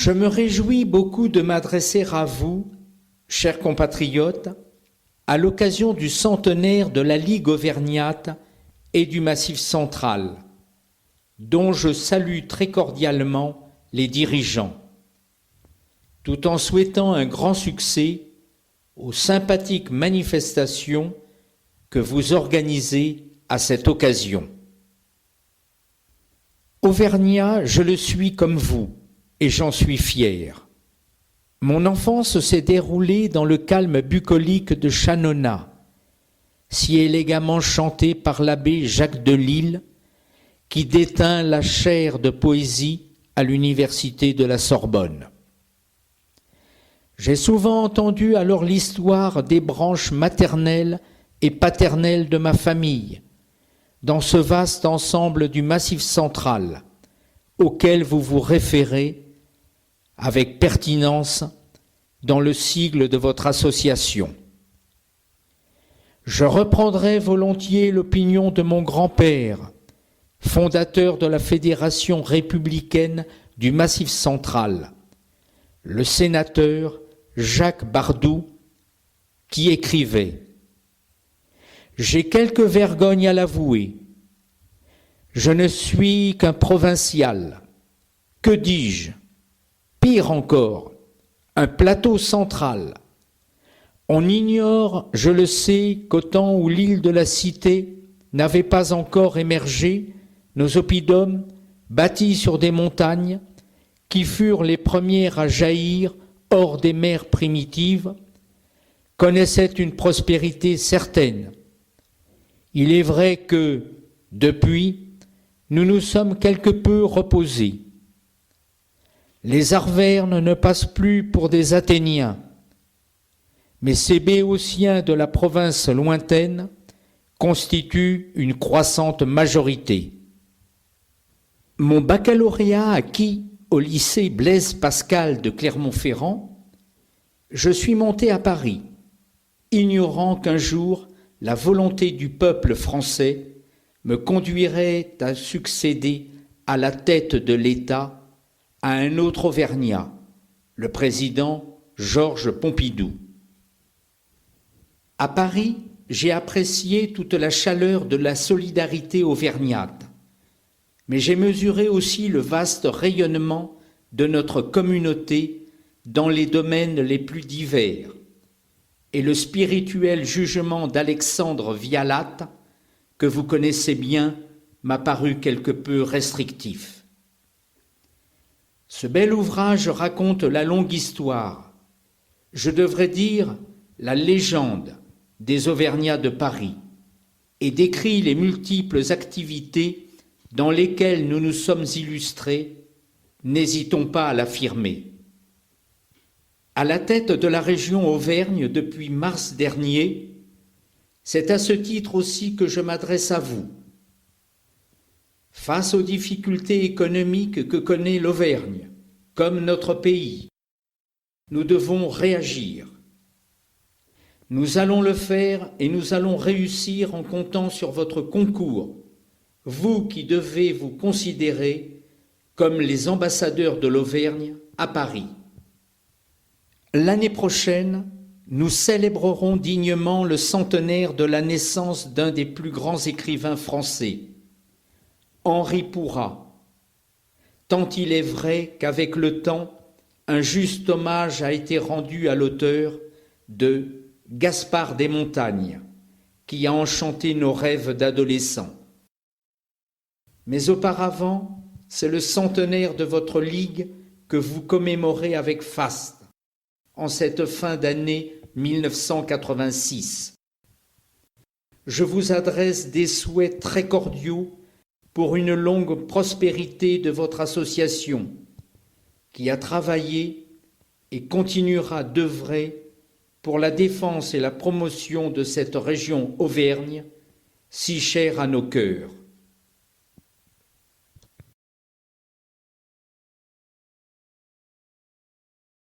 Je me réjouis beaucoup de m'adresser à vous, chers compatriotes, à l'occasion du centenaire de la Ligue auvergnate et du Massif central, dont je salue très cordialement les dirigeants, tout en souhaitant un grand succès aux sympathiques manifestations que vous organisez à cette occasion. Auvergnat, je le suis comme vous, et j'en suis fier. Mon enfance s'est déroulée dans le calme bucolique de Chanona, si élégamment chanté par l'abbé Jacques Delille, qui détint la chaire de poésie à l'université de la Sorbonne. J'ai souvent entendu alors l'histoire des branches maternelles et paternelles de ma famille, dans ce vaste ensemble du Massif central, auquel vous vous référez avec pertinence dans le sigle de votre association. Je reprendrai volontiers l'opinion de mon grand-père, fondateur de la Fédération républicaine du Massif central, le sénateur Jacques Bardou, qui écrivait « J'ai quelque vergogne à l'avouer. Je ne suis qu'un provincial. Que dis-je ? Pire encore, un plateau central. On ignore, je le sais, qu'au temps où l'île de la Cité n'avait pas encore émergé, nos oppidums, bâtis sur des montagnes, qui furent les premières à jaillir hors des mers primitives, connaissaient une prospérité certaine. Il est vrai que, depuis, nous nous sommes quelque peu reposés. Les Arvernes ne passent plus pour des Athéniens, mais ces Béotiens de la province lointaine constituent une croissante majorité. Mon baccalauréat acquis au lycée Blaise Pascal de Clermont-Ferrand, je suis monté à Paris, ignorant qu'un jour la volonté du peuple français me conduirait à succéder à la tête de l'État à un autre Auvergnat, le président Georges Pompidou. À Paris, j'ai apprécié toute la chaleur de la solidarité auvergnate, mais j'ai mesuré aussi le vaste rayonnement de notre communauté dans les domaines les plus divers, et le spirituel jugement d'Alexandre Vialat, que vous connaissez bien, m'a paru quelque peu restrictif. Ce bel ouvrage raconte la longue histoire, je devrais dire la légende des Auvergnats de Paris, et décrit les multiples activités dans lesquelles nous nous sommes illustrés, n'hésitons pas à l'affirmer. À la tête de la région Auvergne depuis mars dernier, c'est à ce titre aussi que je m'adresse à vous. Face aux difficultés économiques que connaît l'Auvergne, comme notre pays, nous devons réagir. Nous allons le faire et nous allons réussir en comptant sur votre concours, vous qui devez vous considérer comme les ambassadeurs de l'Auvergne à Paris. L'année prochaine, nous célébrerons dignement le centenaire de la naissance d'un des plus grands écrivains français, Henri Pourrat, tant il est vrai qu'avec le temps, un juste hommage a été rendu à l'auteur de Gaspard des Montagnes, qui a enchanté nos rêves d'adolescents. Mais auparavant, c'est le centenaire de votre ligue que vous commémorez avec faste, en cette fin d'année 1986. Je vous adresse des souhaits très cordiaux pour une longue prospérité de votre association qui a travaillé et continuera d'œuvrer pour la défense et la promotion de cette région Auvergne, si chère à nos cœurs.